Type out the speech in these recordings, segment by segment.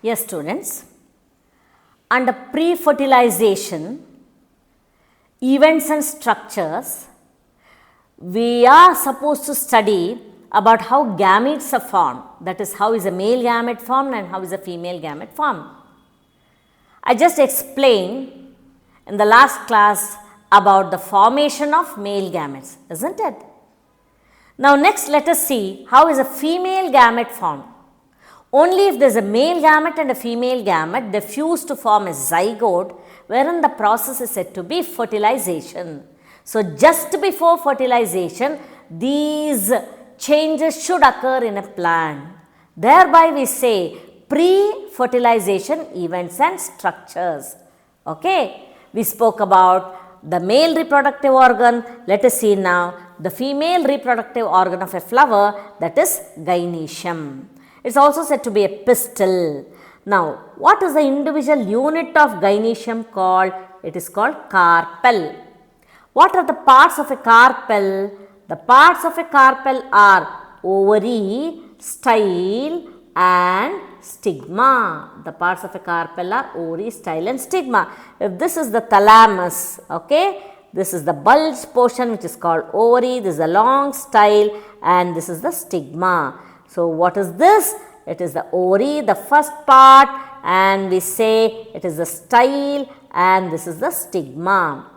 Yes, students, under pre-fertilization events and structures, we are supposed to study about how gametes are formed, that is how is a male gamete formed and how is a female gamete formed. I just explained in the last class about the formation of male gametes, isn't it? Now next let us see how is a female gamete formed. Only if there is a male gamete and a female gamete, they fuse to form a zygote, wherein the process is said to be fertilization. So just before fertilization, these changes should occur in a plant. Thereby we say pre-fertilization events and structures. Okay, we spoke about the male reproductive organ. Let us see now the female reproductive organ of a flower, that is gynoecium. It is also said to be a pistil. Now, what is the individual unit of gynoecium called? It is called carpel. What are the parts of a carpel? The parts of a carpel are ovary, style and stigma. The parts of a carpel are ovary, style and stigma. If this is the thalamus, okay, this is the bulge portion which is called ovary, this is the long style and this is the stigma. So, what is this? It is the ovary, the first part, and we say it is the style and this is the stigma.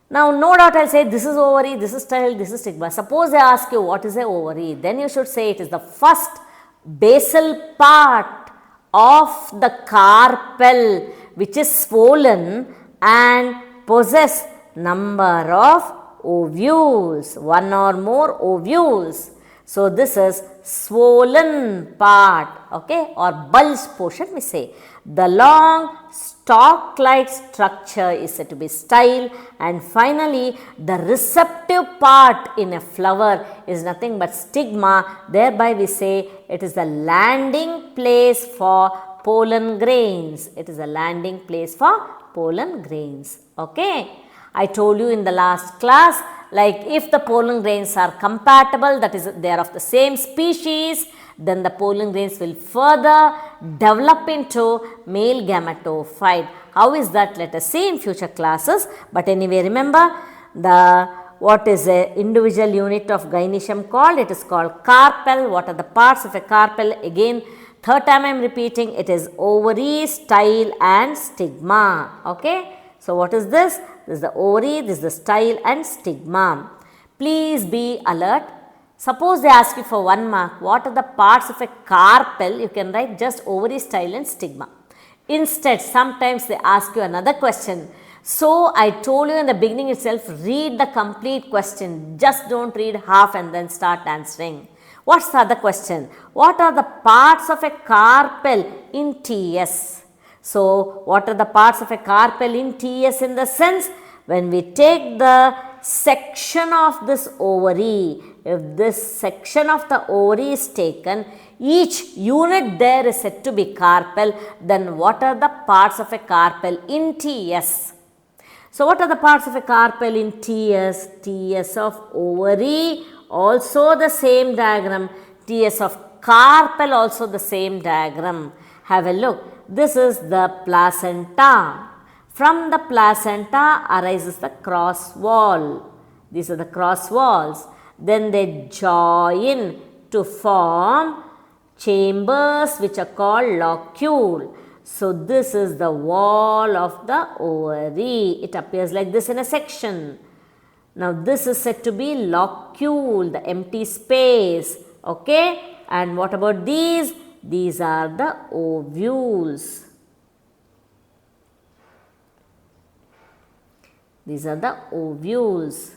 Now, no doubt I will say this is ovary, this is style, this is stigma. Suppose I ask you what is a ovary, then you should say it is the first basal part of the carpel which is swollen and possess number of ovules, one or more ovules. So, this is swollen part, okay, or bulge portion we say. The long stalk-like structure is said to be style, and finally the receptive part in a flower is nothing but stigma. Thereby we say it is the landing place for pollen grains. It is a landing place for pollen grains, okay. I told you in the last class, like if the pollen grains are compatible, that is they are of the same species, then the pollen grains will further develop into male gametophyte. How is that? Let us see in future classes. But anyway, remember the what is a individual unit of gynoecium called? It is called carpel. What are the parts of a carpel? Again, third time I am repeating, it is ovary, style and stigma. Okay. So, what is this? This is the ovary, this is the style and stigma. Please be alert. Suppose they ask you for 1 mark, what are the parts of a carpel? You can write just ovary, style and stigma. Instead, sometimes they ask you another question. So, I told you in the beginning itself, read the complete question. Just do not read half and then start answering. What is the other question? What are the parts of a carpel in TS? So, what are the parts of a carpel in TS in the sense when we take the section of this ovary, if this section of the ovary is taken, each unit there is said to be carpel, then what are the parts of a carpel in TS? So, what are the parts of a carpel in TS? TS of ovary, also the same diagram, TS of carpel also the same diagram. Have a look. This is the placenta. From the placenta arises the cross wall. These are the cross walls. Then they join to form chambers which are called locule. So, this is the wall of the ovary. It appears like this in a section. Now, this is said to be locule, the empty space. Okay. And what about these? These are the ovules. These are the ovules.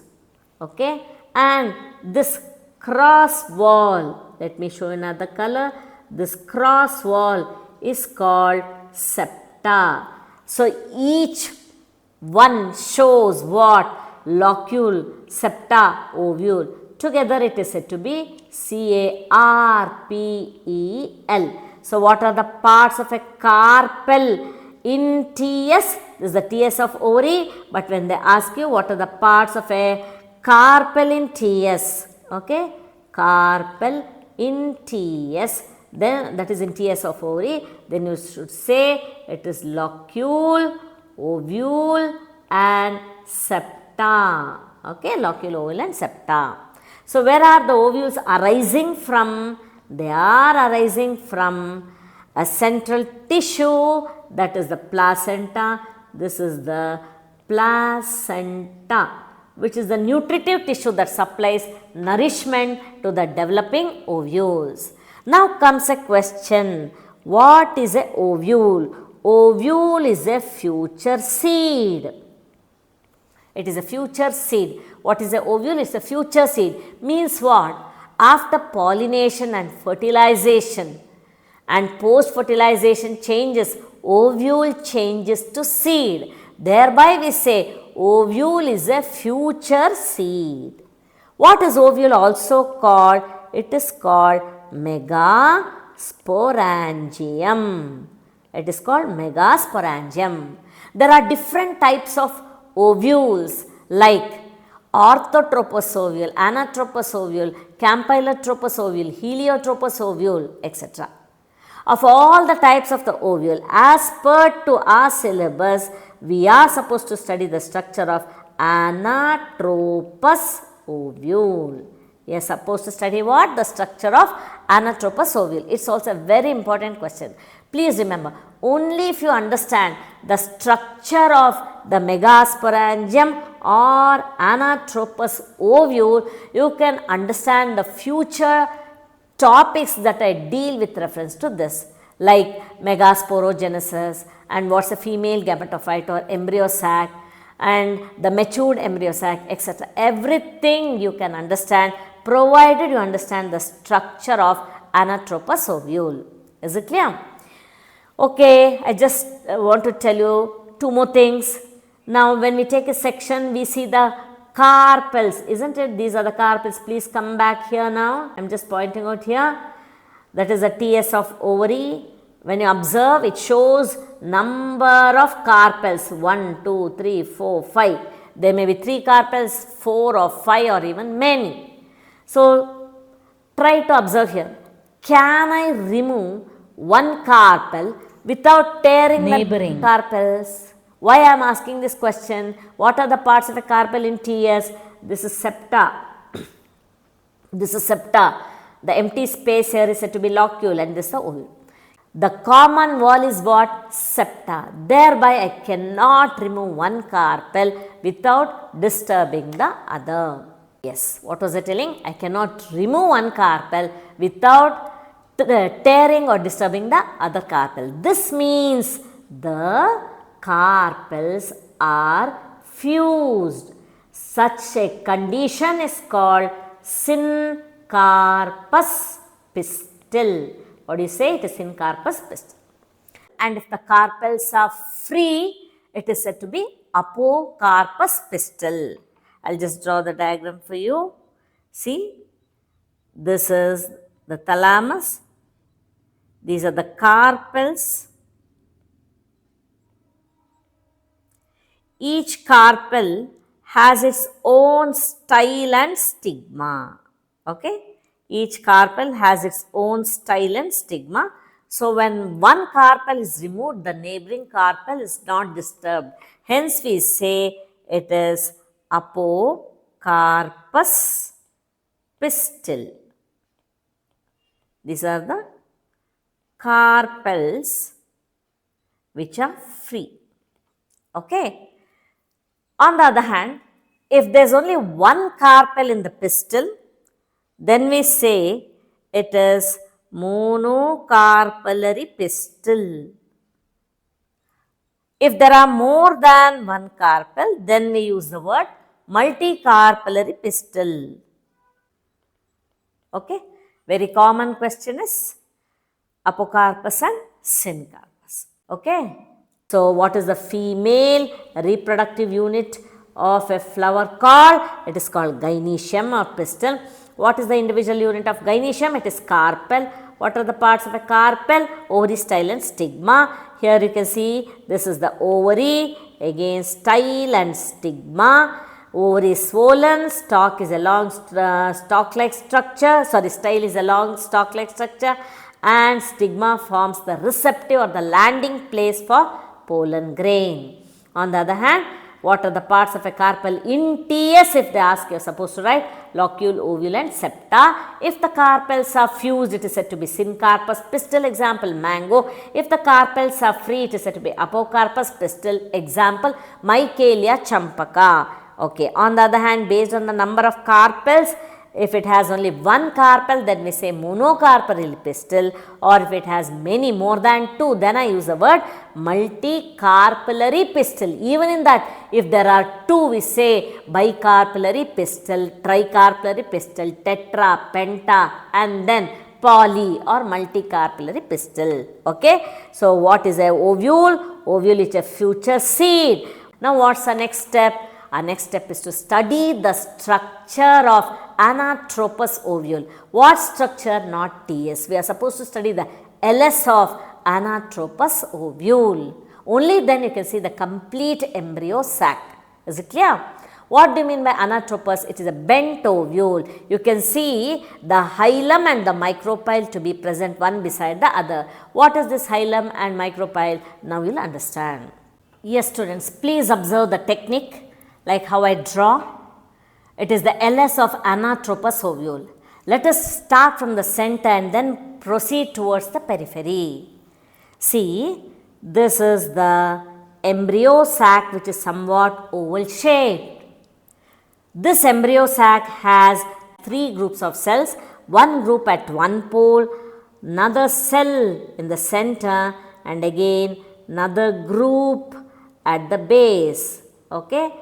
Okay. And this cross wall, let me show another color. This cross wall is called septa. So, each one shows what? Locule, septa, ovule. Together it is said to be CARPEL. So, what are the parts of a carpel in TS? This is the TS of ovary, but when they ask you what are the parts of a carpel in TS, okay, carpel in TS, then that is in TS of ovary, then you should say it is locule, ovule and septa. Okay, locule, ovule and septa. So, where are the ovules arising from? They are arising from a central tissue, that is the placenta. This is the placenta, which is the nutritive tissue that supplies nourishment to the developing ovules. Now comes a question, what is a ovule? Ovule is a future seed. It is a future seed. What is a ovule? It is a future seed. Means what? After pollination and fertilization and post-fertilisation changes, ovule changes to seed. Thereby we say ovule is a future seed. What is ovule also called? It is called megasporangium. It is called megasporangium. There are different types of ovules like orthotropous ovule, anatropous ovule, campylotropous ovule, heliotropous ovule, etc. Of all the types of the ovule, as per to our syllabus, we are supposed to study the structure of anatropous ovule. We are supposed to study what? The structure of anatropous ovule. It is also a very important question. Please remember, only if you understand the structure of the megasporangium or anatropous ovule, you can understand the future topics that I deal with reference to this, like megasporogenesis and what is a female gametophyte or embryo sac and the matured embryo sac, etc. Everything you can understand provided you understand the structure of anatropous ovule. Is it clear? Okay, I just want to tell you two more things. Now, when we take a section, we see the carpels, isn't it? These are the carpels. Please come back here now. I am just pointing out here. That is the TS of ovary. When you observe, it shows number of carpels 1, 2, 3, 4, 5. There may be 3 carpels, 4 or 5 or even many. So, try to observe here. Can I remove one carpel without tearing the carpels? Why I am asking this question? What are the parts of a carpel in TS? This is septa. This is septa. The empty space here is said to be locule and this is the ovule. The common wall is what? Septa. Thereby I cannot remove one carpel without disturbing the other. Yes, what was I telling? I cannot remove one carpel without tearing or disturbing the other carpel. This means the carpels are fused. Such a condition is called syncarpous pistil. What do you say? It is syncarpous pistil. And if the carpels are free, it is said to be apocarpous pistil. I will just draw the diagram for you. See, this is the thalamus. These are the carpels. Each carpel has its own style and stigma. Okay? Each carpel has its own style and stigma. So, when one carpel is removed, the neighboring carpel is not disturbed. Hence, we say it is apocarpous pistil. These are the carpels which are free. Okay. On the other hand, if there is only one carpel in the pistil, then we say it is monocarpellary pistil. If there are more than one carpel, then we use the word multicarpellary pistil. Okay. Very common question is apocarpous and syncarpous. Okay. So, what is the female reproductive unit of a flower called? It is called gynoecium or pistil. What is the individual unit of gynoecium? It is carpel. What are the parts of a carpel? Ovary, style and stigma. Here you can see this is the ovary, again style and stigma. Ovary is swollen, stalk is a long stalk-like structure, style is a long stalk-like structure and stigma forms the receptive or the landing place for pollen grain. On the other hand, what are the parts of a carpel in TS? If they ask, you are supposed to write locule, ovule and septa. If the carpels are fused, it is said to be syncarpus pistil, example mango. If the carpels are free, it is said to be apocarpus pistil, example Michaelia champaka. Okay. On the other hand, based on the number of carpels, if it has only one carpel, then we say monocarpal pistil, or if it has many more than two, then I use the word multicarpellary pistil. Even in that, if there are two, we say bicarpellary pistil, tricarpellary pistil, tetra, penta, and then poly or multicarpellary pistil. Okay. So, what is a ovule? Ovule is a future seed. Now, what's the next step? Our next step is to study the structure of anatropous ovule. What structure? Not TS. We are supposed to study the LS of anatropous ovule. Only then you can see the complete embryo sac. Is it clear? What do you mean by anatropous? It is a bent ovule. You can see the hilum and the micropyle to be present one beside the other. What is this hilum and micropyle? Now you will understand. Yes, students, please observe the technique. Like how I draw, it is the LS of anatropous ovule. Let us start from the center and then proceed towards the periphery. See, this is the embryo sac which is somewhat oval shaped. This embryo sac has three groups of cells, one group at one pole, another cell in the center, and again another group at the base. Okay.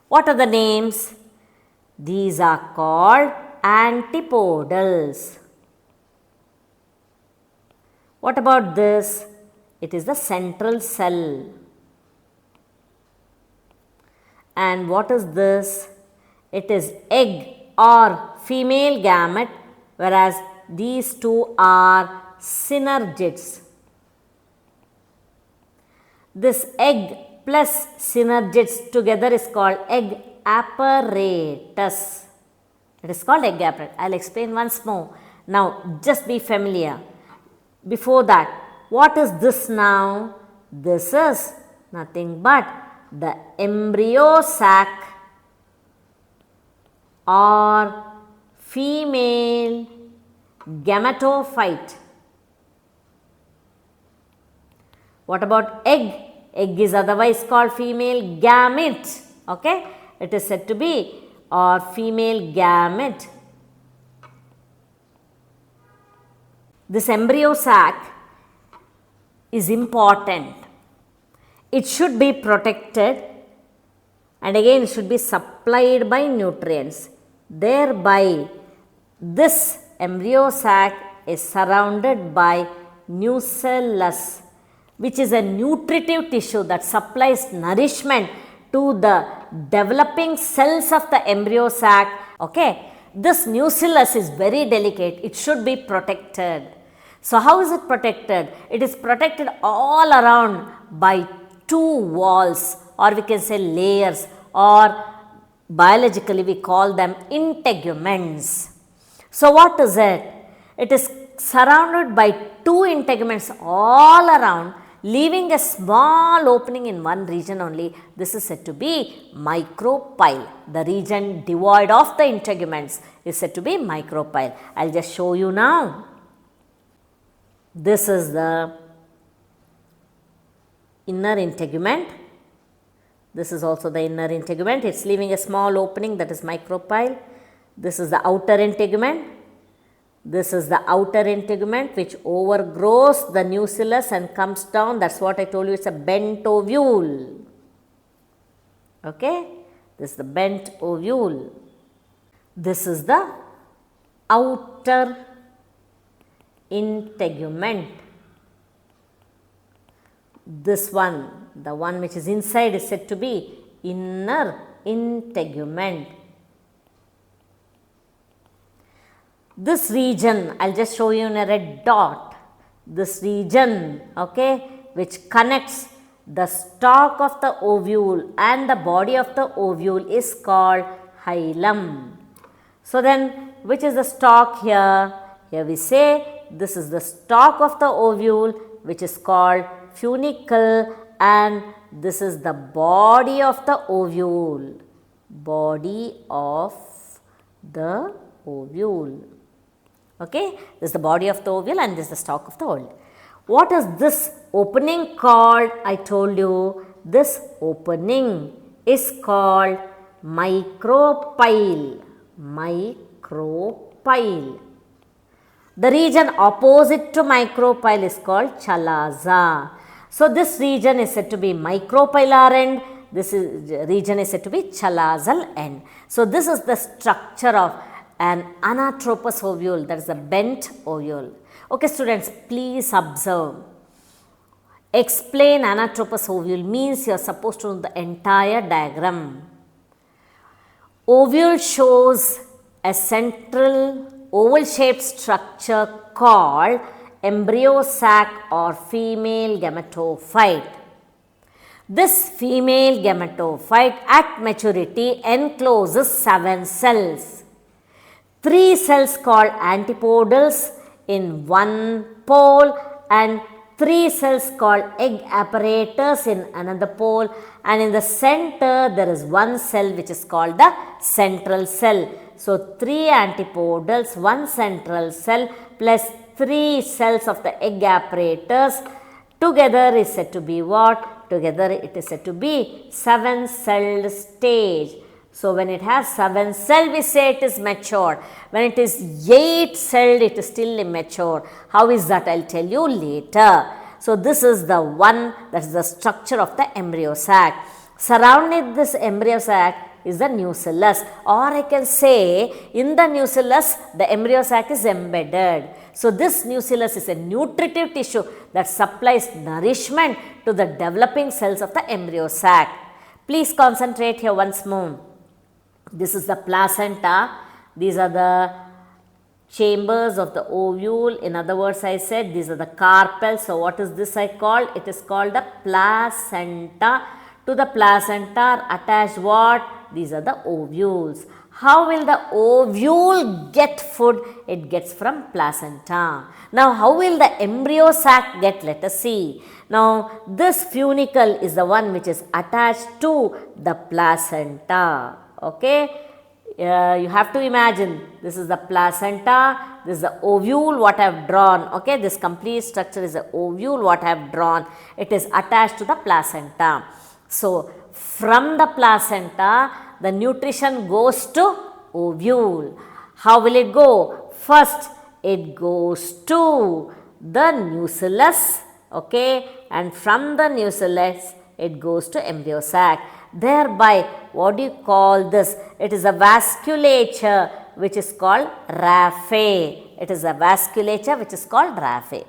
What are the names? These are called antipodals. What about this? It is the central cell. And what is this? It is egg or female gamete, whereas these two are synergids. This egg plus synergids together is called egg apparatus. It is called egg apparatus. I will explain once more. Now, just be familiar. Before that, what is this now? This is nothing but the embryo sac or female gametophyte. What about egg? Egg is otherwise called female gamete. Okay? It is said to be or female gamete. This embryo sac is important. It should be protected and again it should be supplied by nutrients. Thereby, this embryo sac is surrounded by nucellus, which is a nutritive tissue that supplies nourishment to the developing cells of the embryo sac. Okay. This nucellus is very delicate. It should be protected. So, how is it protected? It is protected all around by two walls, or we can say layers, or biologically we call them integuments. So, what is it? It is surrounded by two integuments all around, leaving a small opening in one region only. This is said to be micropyle. The region devoid of the integuments is said to be micropyle. I will just show you now. This is the inner integument. This is also the inner integument. It is leaving a small opening, that is micropyle. This is the outer integument. This is the outer integument which overgrows the nucellus and comes down. That is what I told you, it is a bent ovule. Okay. This is the bent ovule. This is the outer integument. This one, the one which is inside, is said to be inner integument. This region, I will just show you in a red dot. This region, okay, which connects the stalk of the ovule and the body of the ovule is called hilum. So, then which is the stalk here? Here we say this is the stalk of the ovule which is called funicle, and this is the body of the ovule. Body of the ovule. Okay, this is the body of the ovule and this is the stalk of the ovule. What is this opening called? I told you this opening is called micropyle. Micropyle. The region opposite to micropyle is called chalaza. So, this region is said to be micropylar end, this region is said to be chalazal end. So, this is the structure of an anatropous ovule, that is a bent ovule. Okay students, please observe. Explain anatropous ovule means you are supposed to know the entire diagram. Ovule shows a central oval shaped structure called embryo sac or female gametophyte. This female gametophyte at maturity encloses 7 cells. 3 cells called antipodals in one pole and 3 cells called egg apparatus in another pole, and in the center there is 1 cell which is called the central cell. So, 3 antipodals, 1 central cell plus 3 cells of the egg apparatus together is said to be what? Together it is said to be 7-celled stage. So, when it has 7 cells, we say it is matured. When it is 8-celled, it is still immature. How is that? I will tell you later. So, this is the one, that is the structure of the embryo sac. Surrounding this embryo sac is the nucellus, or I can say in the nucellus the embryo sac is embedded. So, this nucellus is a nutritive tissue that supplies nourishment to the developing cells of the embryo sac. Please concentrate here once more. This is the placenta, these are the chambers of the ovule. In other words, I said these are the carpels. So, what is this I called? It is called the placenta. To the placenta are attached what? These are the ovules. How will the ovule get food? It gets from placenta. Now, how will the embryo sac get? Let us see. Now, this funicle is the one which is attached to the placenta. Okay. You have to imagine this is the placenta, this is the ovule what I have drawn. Okay. This complete structure is the ovule what I have drawn. It is attached to the placenta. So, from the placenta the nutrition goes to ovule. How will it go? First it goes to the nucellus, okay, and from the nucellus it goes to embryo sac. Thereby, what do you call this? It is a vasculature which is called raphe. It is a vasculature which is called raphe.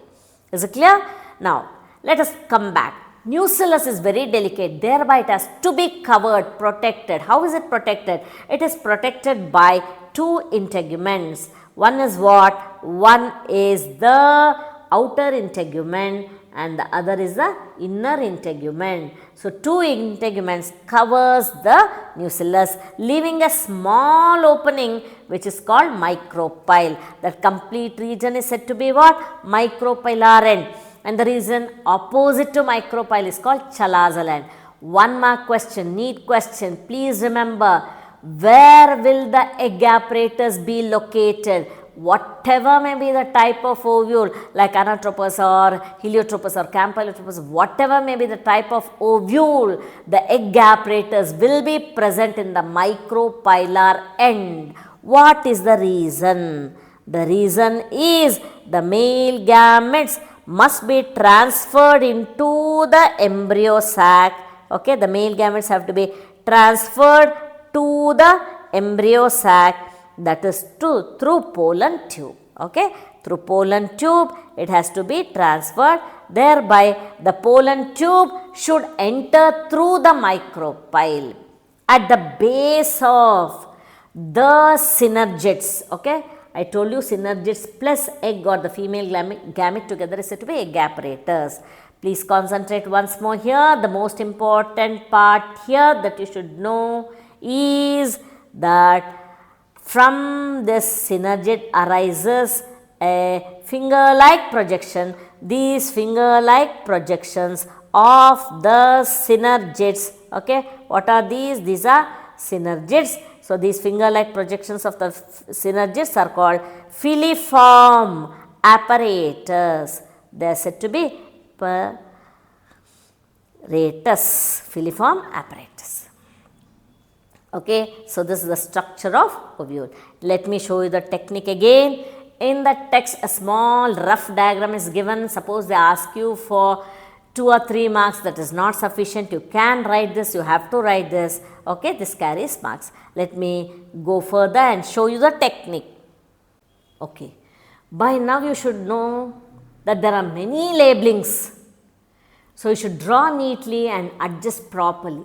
Is it clear? Now, let us come back. Nucellus is very delicate, thereby it has to be covered, protected. How is it protected? It is protected by 2 integuments. One is what? One is the outer integument and the other is the inner integument. So, 2 integuments covers the nucellus, leaving a small opening which is called micropyle. That complete region is said to be what? Micropylar end. And the region opposite to micropyle is called chalazal end. 1 mark question, NEET question. Please remember, where will the egg apparatus be located? Whatever may be the type of ovule, like anatropous or heliotropous or campylotropous, whatever may be the type of ovule, the egg apparatus will be present in the micropylar end. What is the reason? The reason is the male gametes must be transferred into the embryo sac. Okay, the male gametes have to be transferred to the embryo sac, that is through pollen tube. Okay, through pollen tube it has to be transferred. Thereby, the pollen tube should enter through the micropyle at the base of the synergids. Okay. I told you synergids plus egg or the female gamete together is said to be egg apparatus. Please concentrate once more here. The most important part here that you should know is that from this synergid arises a finger-like projection. These finger-like projections of the synergids. Okay, what are these? These are synergids. So, these finger-like projections of the synergids are called filiform apparatus. They are said to be filiform apparatus. Okay, so this is the structure of ovule. Let me show you the technique again. In the text, a small rough diagram is given. Suppose they ask you for 2 or 3 marks, that is not sufficient. You can write this, you have to write this. Okay, this carries marks. Let me go further and show you the technique. Okay, by now you should know that there are many labelings. So, you should draw neatly and adjust properly.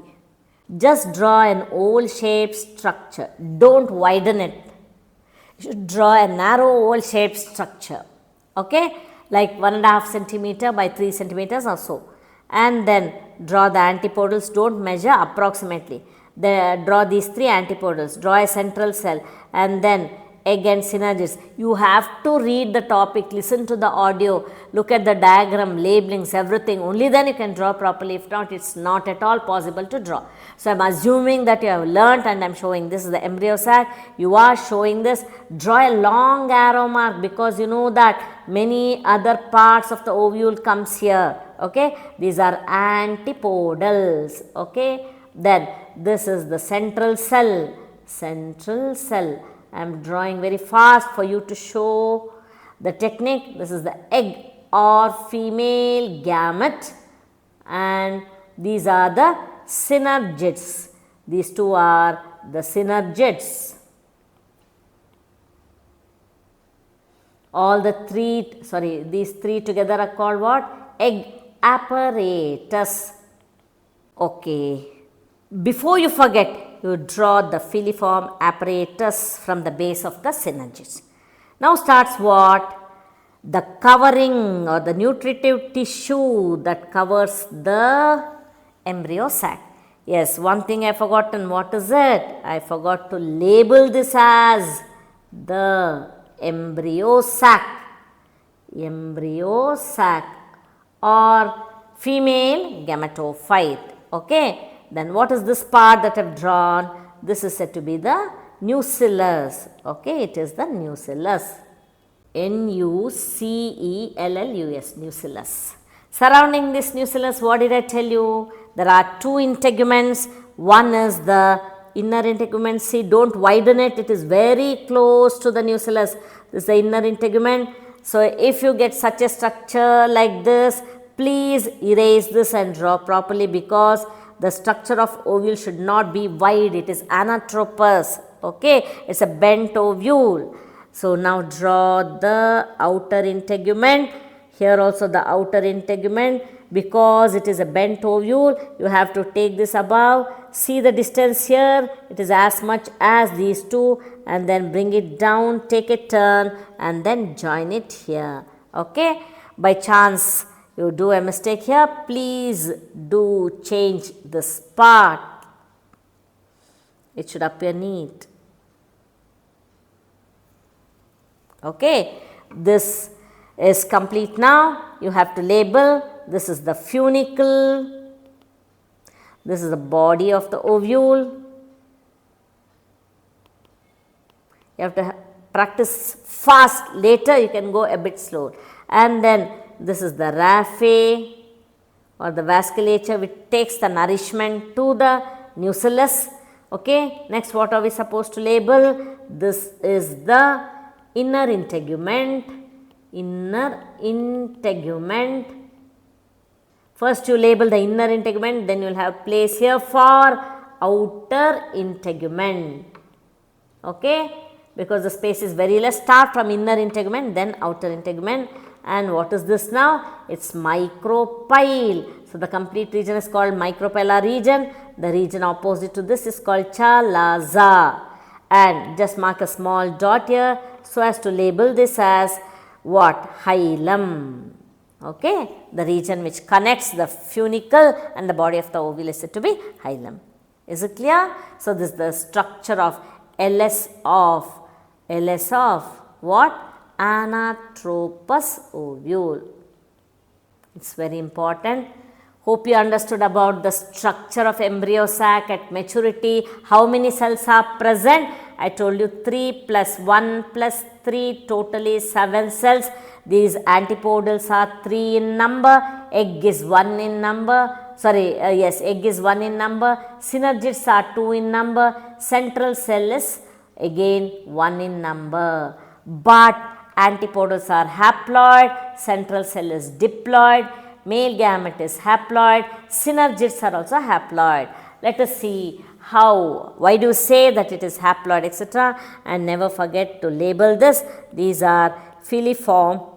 Just draw an oval shaped structure, do not widen it. You should draw a narrow oval shaped structure, okay, like 1.5 centimeter by 3 centimeters or so, and then draw the antipodals. Do not measure, approximately. Draw these 3 antipodals, draw a central cell, and then egg and synergids. You have to read the topic, listen to the audio, look at the diagram, labelings, everything. Only then you can draw properly. If not, it is not at all possible to draw. So, I am assuming that you have learnt, and I am showing this is the embryo sac. You are showing this. Draw a long arrow mark, because you know that many other parts of the ovule comes here. Okay, these are antipodals. Okay, then this is the central cell. Central cell. I am drawing very fast for you to show the technique. This is the egg or female gamete, and these are the synergids. These 2 are the synergids. All the 3, these 3 together are called what? Egg apparatus. Okay. Before you forget, you draw the filiform apparatus from the base of the synergids. Now starts what? The covering or the nutritive tissue that covers the embryo sac. Yes, one thing I have forgotten. What is it? I forgot to label this as the embryo sac. Embryo sac or female gametophyte. Okay. Then what is this part that I have drawn? This is said to be the nucellus. Okay, it is the nucellus. Nucellus, nucellus. Surrounding this nucellus, what did I tell you? There are 2 integuments. One is the inner integument. See, do not widen it. It is very close to the nucellus. This is the inner integument. So, if you get such a structure like this, please erase this and draw properly, because the structure of ovule should not be wide. It is anatropous. Okay, it is a bent ovule. So, now draw the outer integument. Here also the outer integument, because it is a bent ovule. You have to take this above. See the distance here. It is as much as these 2, and then bring it down. Take a turn and then join it here. Okay. By chance you do a mistake here, please do change this part. It should appear neat. Okay, this is complete now. You have to label. This is the funicle. This is the body of the ovule. You have to practice fast. Later you can go a bit slow. And then this is the raphe or the vasculature which takes the nourishment to the nucellus. Okay. Next, what are we supposed to label? This is the inner integument. Inner integument. First you label the inner integument, then you will have place here for outer integument. Okay. Because the space is very less, start from inner integument, then outer integument. And what is this now? It is micropyle. So, the complete region is called micropylar region. The region opposite to this is called chalaza. And just mark a small dot here so as to label this as what? Hilum. Okay. The region which connects the funicle and the body of the ovule is said to be hilum. Is it clear? So, this is the structure of LS of what? anatropous ovule. It's very important. Hope you understood about the structure of embryo sac at maturity. How many cells are present? I told you 3 plus 1 plus 3, totally 7 cells. These antipodals are 3 in number, egg is 1 in number. Egg is 1 in number, synergids are 2 in number, central cell is again 1 in number. But antipodals are haploid, central cell is diploid, male gamete is haploid, synergids are also haploid. Let us see how, why do you say that it is haploid, etc. And never forget to label this. These are filiform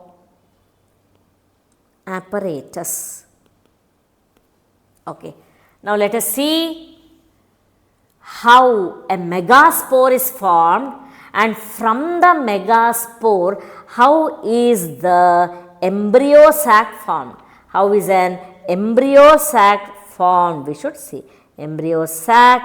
apparatus. Okay. Now let us see how a megaspore is formed, and from the megaspore how is the embryo sac formed. How is an embryo sac formed? We should see embryo sac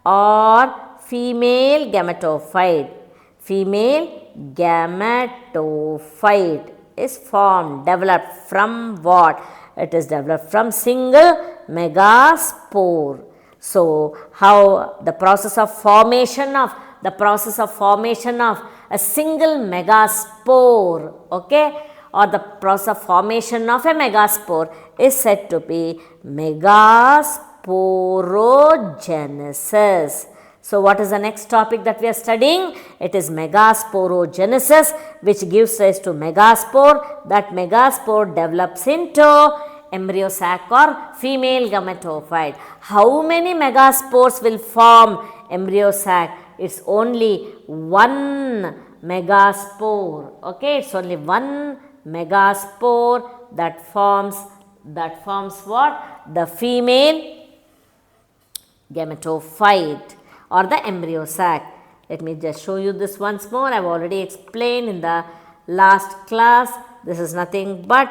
or female gametophyte. Female gametophyte is formed, developed from what? It is developed from single megaspore. So, how the process of formation of a single megaspore, okay, or the process of formation of a megaspore is said to be megasporogenesis. So, what is the next topic that we are studying? It is megasporogenesis, which gives rise to megaspore. That megaspore develops into embryo sac or female gametophyte. How many megaspores will form embryo sac? It's only one megaspore. Okay, it's only one megaspore that forms what? The female gametophyte or the embryo sac. Let me just show you this once more. I have already explained in the last class. This is nothing but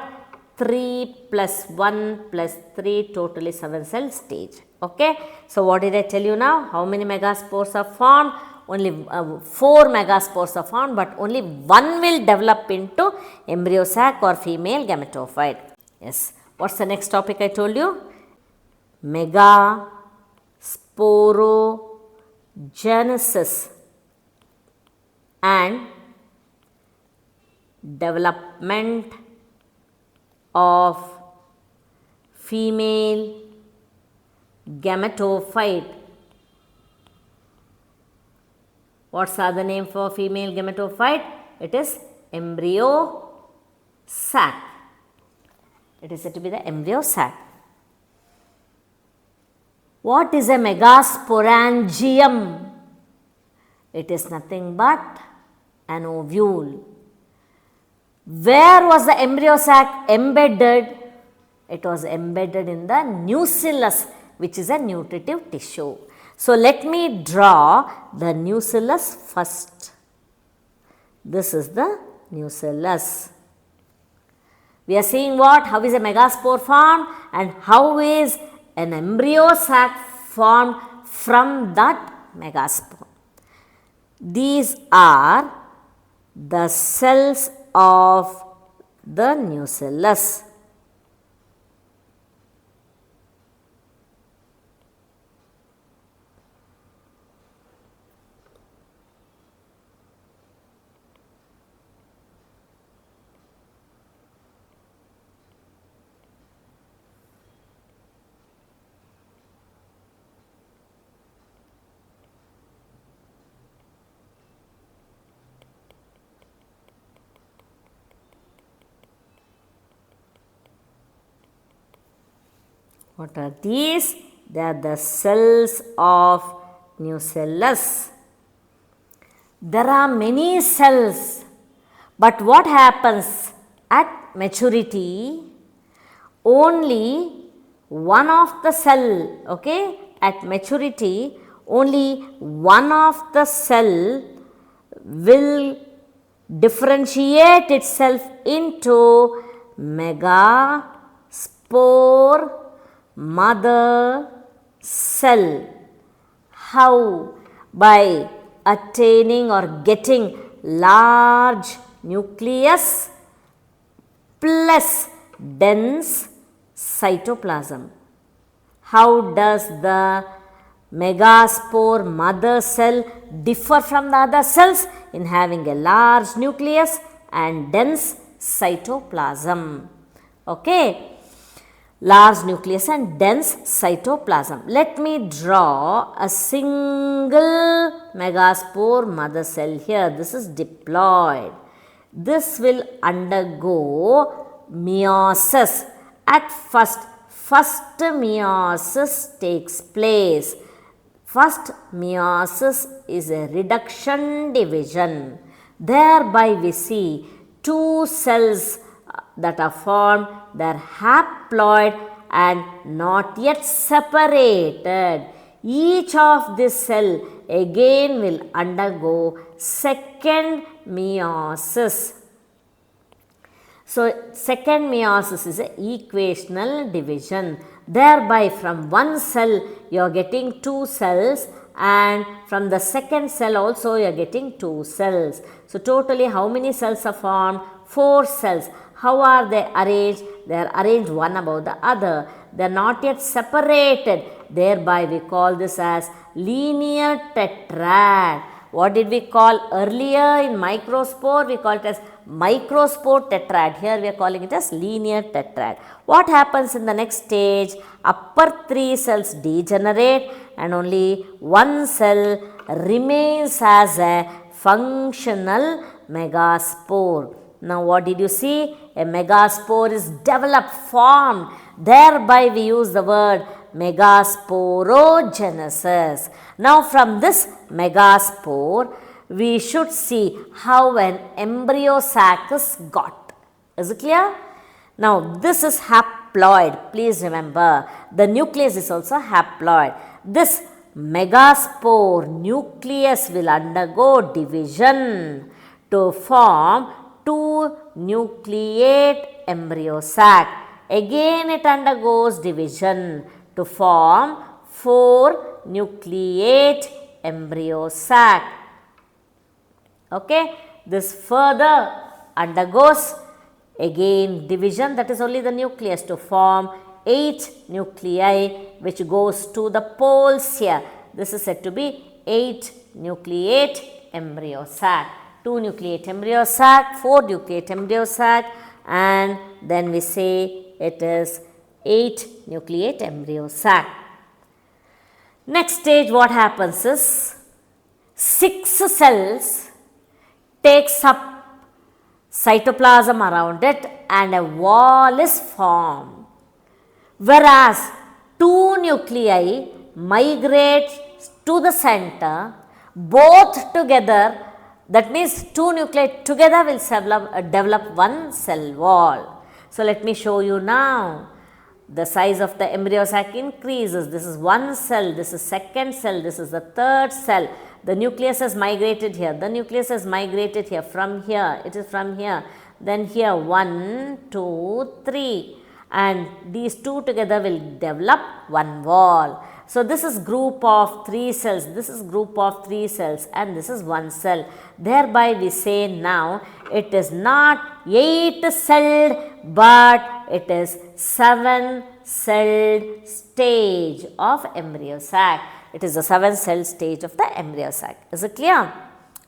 3 plus 1 plus 3, totally 7 cell stage. Okay. So, what did I tell you now? How many megaspores are formed? Only 4 megaspores are formed, but only one will develop into embryo sac or female gametophyte. Yes. What's the next topic I told you? Megasporogenesis and development of female gametophyte. What's the other name for female gametophyte? It is embryo sac. It is said to be the embryo sac. What is a megasporangium? It is nothing but an ovule. Where was the embryo sac embedded? It was embedded in the nucellus, which is a nutritive tissue. So, let me draw the nucellus first. This is the nucellus. We are seeing what? How is a megaspore formed and how is an embryo sac formed from that megaspore. These are the cells of the nucellus. What are these? They are the cells of nucellus. There are many cells, but what happens at maturity? Only one of the cell, okay, at maturity only one of the cell will differentiate itself into megaspore mother cell. How? By attaining or getting large nucleus plus dense cytoplasm. How does the megaspore mother cell differ from the other cells? In having a large nucleus and dense cytoplasm. Okay. Large nucleus and dense cytoplasm. Let me draw a single megaspore mother cell here. This is diploid. This will undergo meiosis. At first meiosis takes place. First meiosis is a reduction division. Thereby we see two cells that are formed, they are haploid and not yet separated. Each of this cell again will undergo second meiosis. So, second meiosis is an equational division. Thereby from one cell you are getting two cells, and from the second cell also you are getting two cells. So, totally how many cells are formed? 4 cells. How are they arranged? They are arranged one above the other. They are not yet separated. Thereby we call this as linear tetrad. What did we call earlier in microspore? We call it as microspore tetrad. Here we are calling it as linear tetrad. What happens in the next stage? Upper 3 cells degenerate and only one cell remains as a functional megaspore. Now what did you see? A megaspore is developed, formed. Thereby we use the word megasporogenesis. Now from this megaspore, we should see how an embryo sac is got. Is it clear? Now this is haploid. Please remember, the nucleus is also haploid. This megaspore nucleus will undergo division to form 2 nucleate embryo sac. Again it undergoes division to form 4 nucleate embryo sac. Okay. This further undergoes again division, that is only the nucleus, to form 8 nuclei which goes to the poles here. This is said to be 8 nucleate embryo sac. 2 nucleate embryo sac, 4 nucleate embryo sac, and then we say it is 8 nucleate embryo sac. Next stage what happens is 6 cells takes up cytoplasm around it and a wall is formed. Whereas 2 nuclei migrate to the center, both together. That means 2 nuclei together will develop one cell wall. So, let me show you now. The size of the embryo sac increases. This is one cell, this is second cell, this is the third cell. The nucleus has migrated here, the nucleus has migrated here, from here, it is from here. Then here 1, 2, 3, and these 2 together will develop one wall. So, this is group of 3 cells, this is group of 3 cells, and this is one cell. Thereby we say now it is not 8 celled, but it is 7 celled stage of embryo sac. It is the 7 cell stage of the embryo sac. Is it clear?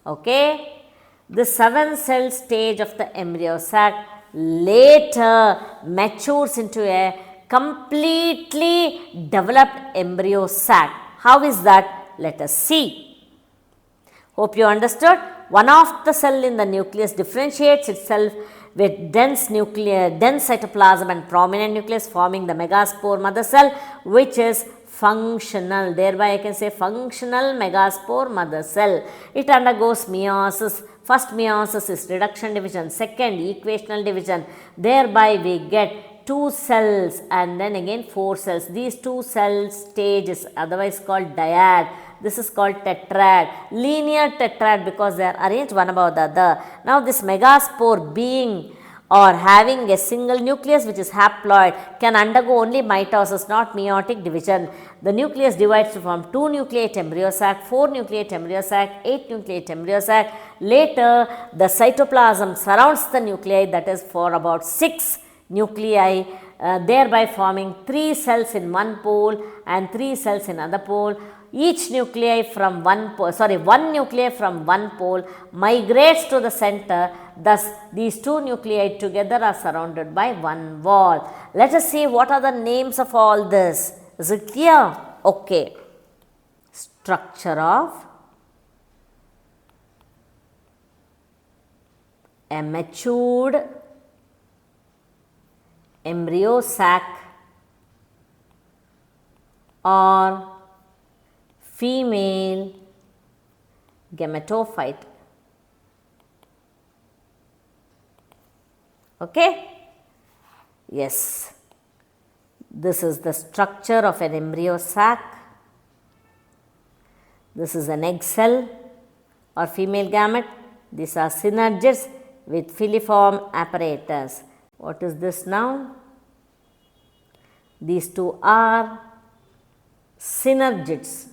Okay. The 7 cell stage of the embryo sac later matures into a completely developed embryo sac. How is that? Let us see. Hope you understood. One of the cell in the nucleus differentiates itself with dense cytoplasm and prominent nucleus, forming the megaspore mother cell, which is functional. Thereby I can say functional megaspore mother cell. It undergoes meiosis. First meiosis is reduction division, second equational division. Thereby we get 2 cells and then again 4 cells. These 2 cell stage is otherwise called dyad. This is called tetrad, linear tetrad, because they are arranged one above the other. Now this megaspore being or having a single nucleus which is haploid can undergo only mitosis, not meiotic division. The nucleus divides from 2 nucleate embryo sac, 4 nucleate embryo sac, 8 nucleate embryo sac. Later, the cytoplasm surrounds the nuclei, that is for about 6 nuclei, thereby forming 3 cells in one pole and 3 cells in other pole. Each nuclei from one nuclei from one pole migrates to the center. Thus, these 2 nuclei together are surrounded by one wall. Let us see what are the names of all this. Is it clear? Okay. Structure of a matured embryo sac or female gametophyte. Okay? Yes. This is the structure of an embryo sac. This is an egg cell or female gamete. These are synergids with filiform apparatus. What is this now? These two are synergids.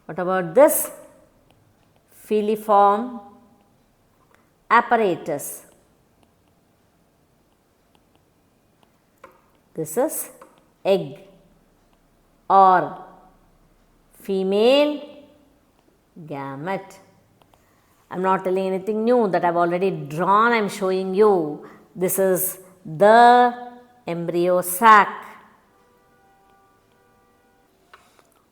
What about this? Filiform apparatus. This is egg or female gamete. I am not telling anything new that I have already drawn, I am showing you. This is the embryo sac,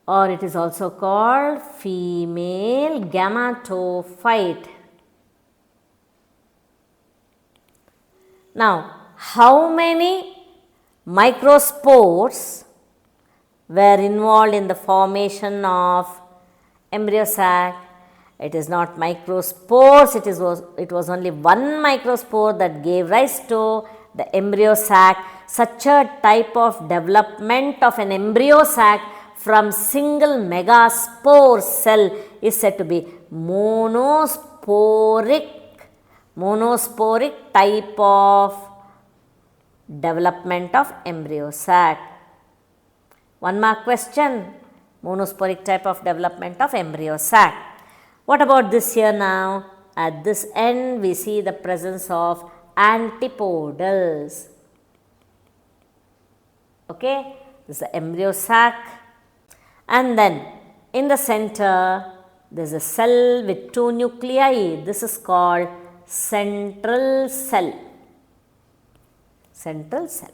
or it is also called female gametophyte. Now, how many microspores were involved in the formation of embryo sac? It is not microspores, it was only one microspore that gave rise to the embryo sac. Such a type of development of an embryo sac from single megaspore cell is said to be monosporic type of development of embryo sac. One more question, monosporic type of development of embryo sac. What about this here now? At this end, we see the presence of antipodals. Okay, this is the embryo sac, and then in the center there is a cell with 2 nuclei. This is called central cell. Central cell.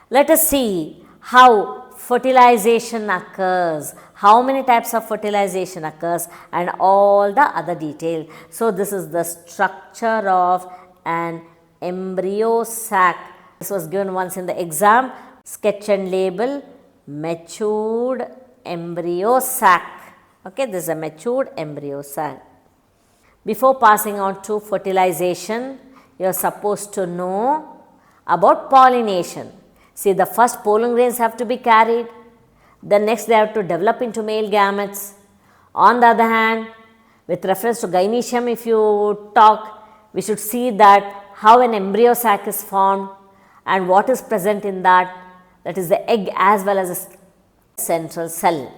Let us see how fertilization occurs, how many types of fertilization occurs, and all the other detail. So, this is the structure of an embryo sac. This was given once in the exam. Sketch and label matured embryo sac. Okay, this is a matured embryo sac. Before passing on to fertilization, you are supposed to know about pollination. See, the first pollen grains have to be carried, then next they have to develop into male gametes. On the other hand, with reference to gynecium, if you talk, we should see that how an embryo sac is formed and what is present in that is the egg as well as a central cell.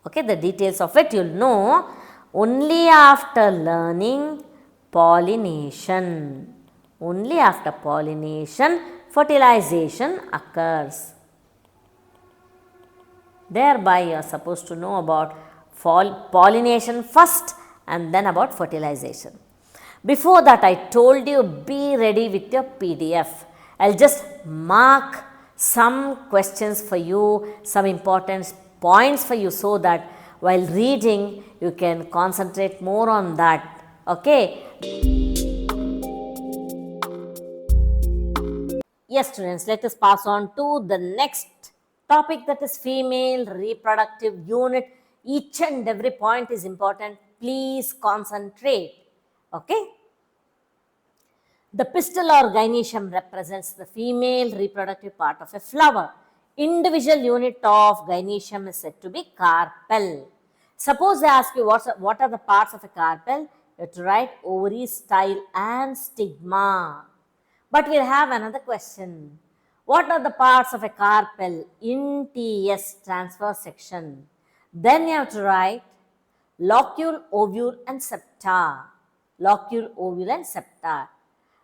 Okay, the details of it you will know only after learning pollination. Only after pollination, fertilization occurs. Thereby, you are supposed to know about pollination first and then about fertilization. Before that, I told you be ready with your PDF. I will just mark some questions for you, some important points for you, so that while reading you can concentrate more on that. Okay. Yes, students, let us pass on to the next topic, that is female reproductive unit. Each and every point is important. Please concentrate. Okay. The pistil or gynecium represents the female reproductive part of a flower. Individual unit of gynecium is said to be carpel. Suppose they ask you what are the parts of a carpel, you You have to write ovary, style and stigma. But we'll have another question. What are the parts of a carpel in TS transfer section? Then you have to write locule, ovule and septa. Locule, ovule and septa.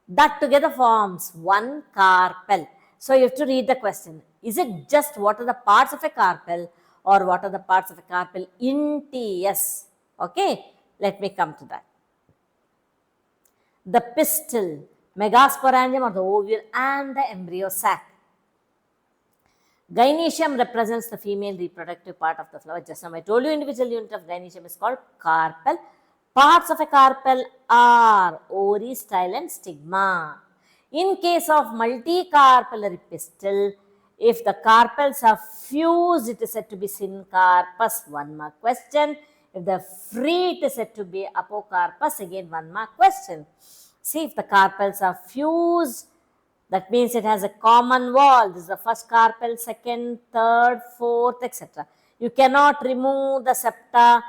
That together forms one carpel. So you have to read the question. Is it just what are the parts of a carpel or what are the parts of a carpel in TS? Okay, let me come to that. The pistil, megasporangium or the ovule and the embryo sac. Gynoecium represents the female reproductive part of the flower. Just now I told you individual unit of gynoecium is called carpel. Parts of a carpel are ovary, style and stigma. In case of multicarpellary pistil, if the carpels are fused, it is said to be syncarpus. 1 mark question. If they are free, it is said to be apocarpus. Again 1 mark question. See, if the carpels are fused, that means it has a common wall. This is the first carpel, second, third, fourth, etc. You cannot remove the septa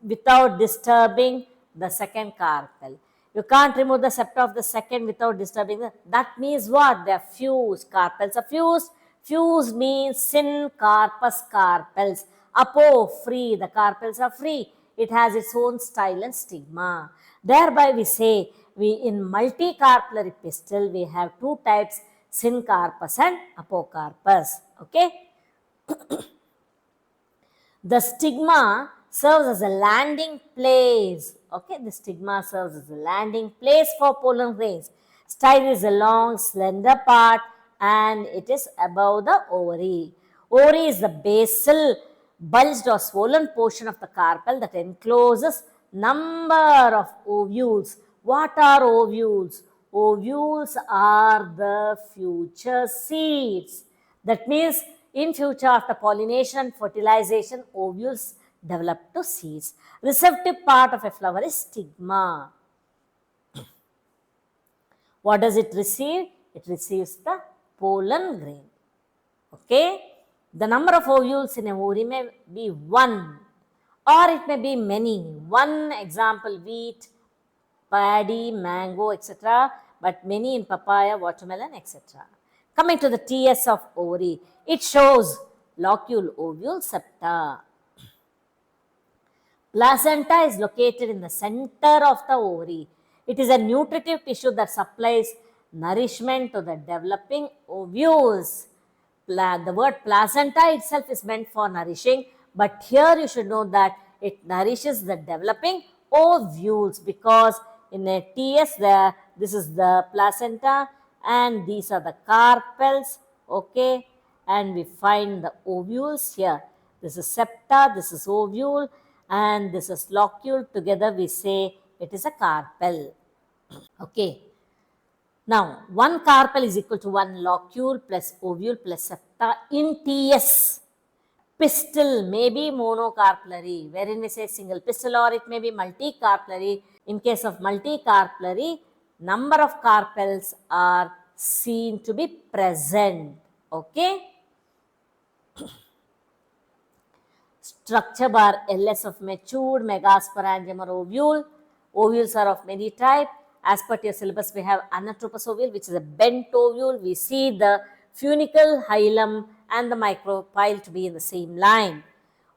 without disturbing the second carpel. You can't remove the septa of the second without disturbing the. That means what? They are fused. Carpels are fused. Fused means syncarpus carpels. Apo, free. The carpels are free. It has its own style and stigma. Thereby we say, in multicarpellary pistil, we have two types, syncarpus and apocarpus. Okay. The stigma serves as a landing place. Okay, the stigma serves as a landing place for pollen grains. Style is a long, slender part and it is above the ovary. Ovary is the basal, bulged or swollen portion of the carpel that encloses number of ovules. What are ovules? Ovules are the future seeds. That means in future after pollination and fertilization, ovules develop to seeds. Receptive part of a flower is stigma. What does it receive? It receives the pollen grain. Okay. The number of ovules in a ovary may be 1 or it may be many. One example, wheat, paddy, mango, etc. But many in papaya, watermelon, etc. Coming to the TS of ovary, it shows locule, ovule, septa. Placenta is located in the center of the ovary. It is a nutritive tissue that supplies nourishment to the developing ovules. The word placenta itself is meant for nourishing, but here you should know that it nourishes the developing ovules because in a TS this is the placenta and these are the carpels, okay, and we find the ovules here. This is septa, this is ovule and this is locule. Together we say it is a carpel, okay. Now, one carpel is equal to one locule plus ovule plus septa in TS. Pistil may be monocarpellary, wherein we say single pistil, or it may be multicarpellary. In case of multicarpellary, number of carpels are seen to be present. Okay. Structure bar LS of matured megasporangium or ovule. Ovules are of many types. As per your syllabus, we have anatropous ovule, which is a bent ovule. We see the funicle, hilum and the micropyle to be in the same line.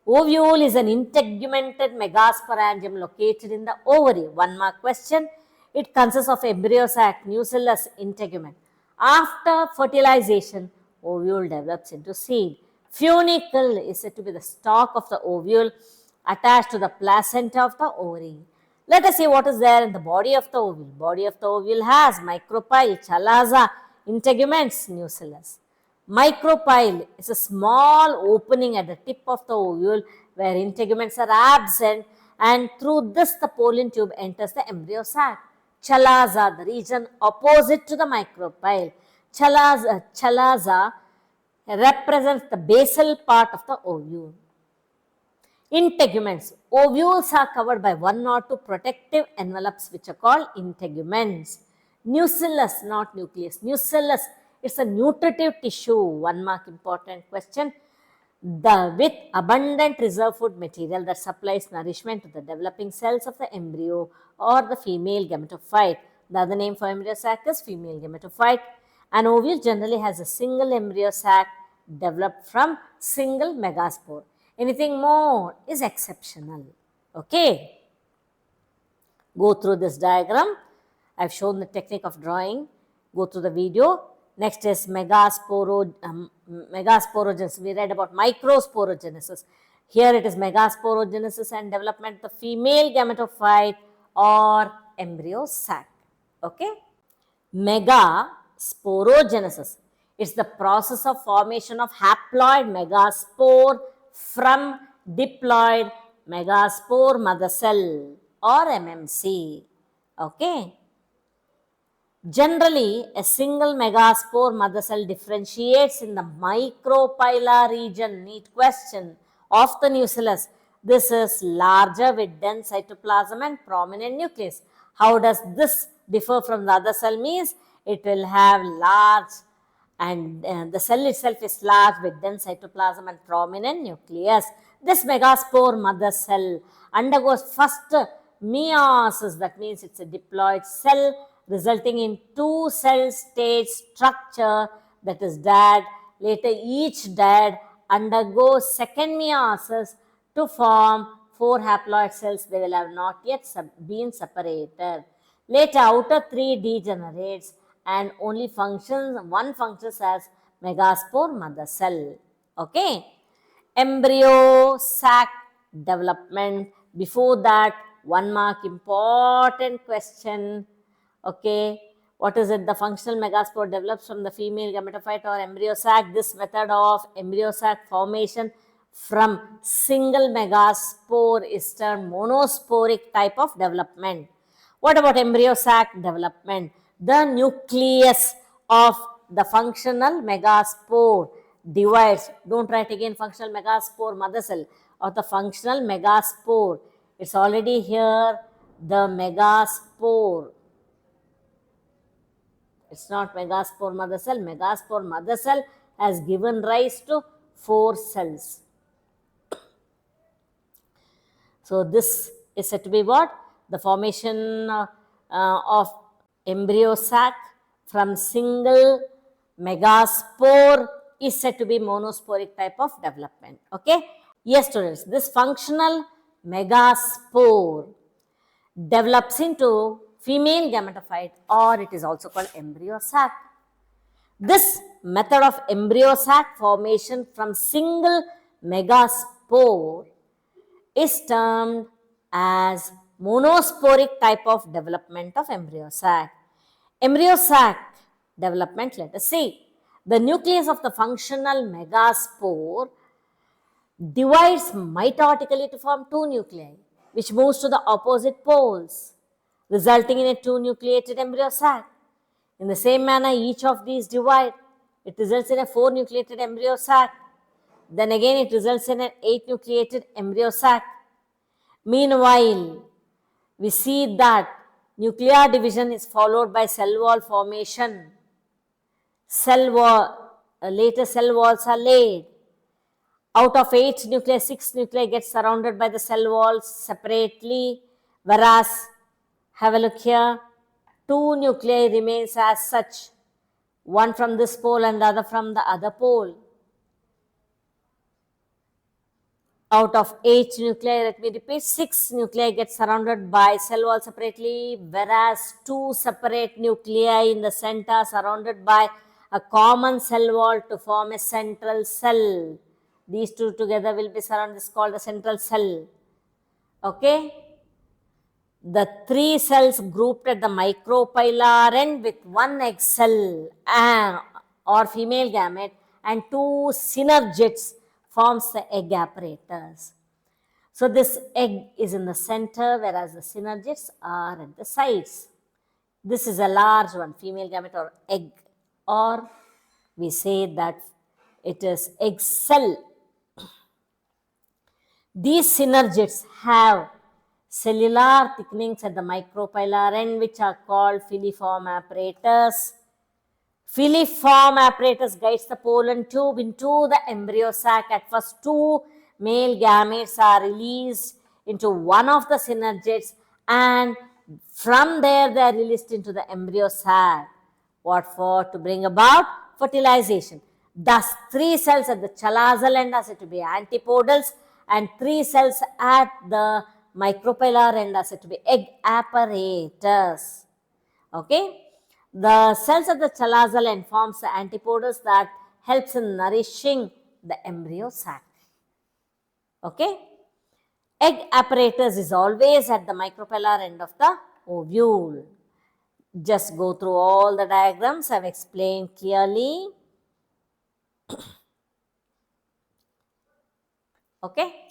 Ovule is an integumented megasporangium located in the ovary. 1 mark question. It consists of embryo sac, nucellus, integument. After fertilization, ovule develops into seed. Funicle is said to be the stalk of the ovule attached to the placenta of the ovary. Let us see what is there in the body of the ovule. Body of the ovule has micropyle, chalaza, integuments, nucellus. Micropyle is a small opening at the tip of the ovule where integuments are absent and through this the pollen tube enters the embryo sac. Chalaza, the region opposite to the micropyle. Chalaza represents the basal part of the ovule. Integuments. Ovules are covered by 1 or 2 protective envelopes which are called integuments. Nucellus, not nucleus. Nucellus, it's a nutritive tissue. 1 mark important question. with abundant reserve food material that supplies nourishment to the developing cells of the embryo or the female gametophyte. The other name for embryo sac is female gametophyte. An ovule generally has a single embryo sac developed from single megaspore. Anything more is exceptional. Okay. Go through this diagram. I have shown the technique of drawing. Go through the video. Next is megasporogenesis. We read about microsporogenesis. Here it is megasporogenesis and development of the female gametophyte or embryo sac. Okay. Megasporogenesis. It's the process of formation of haploid megaspore from diploid megaspore mother cell or MMC. Okay. Generally, a single megaspore mother cell differentiates in the micropylar region, NEET question, of the nucellus. This is larger with dense cytoplasm and prominent nucleus. How does this differ from the other cell? Means it will have large and the cell itself is large with dense cytoplasm and prominent nucleus. This megaspore mother cell undergoes first meiosis, that means it's a diploid cell resulting in two cell stage structure, that is dyad. Later each dyad undergoes second meiosis to form four haploid cells. They will have not yet been separated. Later outer three degenerates and only one functions as megaspore mother cell. Okay. Embryo sac development. Before that, 1 mark important question. Okay, what is it? The functional megaspore develops from the female gametophyte or embryo sac. This method of embryo sac formation from single megaspore is termed monosporic type of development. What about embryo sac development? The nucleus of the functional megaspore divides. Don't write again functional megaspore mother cell or the functional megaspore. It's already here, the megaspore. It's not megaspore mother cell. Megaspore mother cell has given rise to 4 cells. So this is said to be what? The formation of embryo sac from single megaspore is said to be monosporic type of development. Okay. Yes, students, this functional megaspore develops into female gametophyte or it is also called embryo sac. This method of embryo sac formation from single megaspore is termed as monosporic type of development of embryo sac. Embryo sac development, let us see. The nucleus of the functional megaspore divides mitotically to form 2 nuclei, which moves to the opposite poles, resulting in a 2-nucleated embryo sac. In the same manner, each of these divide. It results in a 4-nucleated embryo sac. Then again, it results in an 8-nucleated embryo sac. Meanwhile, we see that nuclear division is followed by cell wall formation. Later cell walls are laid. Out of 8 nuclei, 6 nuclei get surrounded by the cell walls separately, whereas, have a look here, 2 nuclei remains as such, one from this pole and the other from the other pole. Out of 8 nuclei, let me repeat, 6 nuclei get surrounded by cell wall separately, whereas 2 separate nuclei in the center surrounded by a common cell wall to form a central cell. These 2 together will be surrounded, this is called the central cell. Okay. The 3 cells grouped at the micropylar end with 1 egg cell or female gamete and 2 synergids forms the egg apparatus. So this egg is in the center, whereas the synergids are at the sides. This is a large one, female gamete or egg, or we say that it is egg cell. These synergids have cellular thickenings at the micropylar end, which are called filiform apparatus. Filiform apparatus guides the pollen tube into the embryo sac. At first, two male gametes are released into one of the synergids, and from there they are released into the embryo sac. What for? To bring about fertilization. Thus, 3 cells at the chalazal end are said to be antipodals, and 3 cells at the micropellar end are said to be egg apparatus. Okay. The cells at the chalazal end forms the antipodals that helps in nourishing the embryo sac. Okay. Egg apparatus is always at the micropellar end of the ovule. Just go through all the diagrams I have explained clearly. Okay.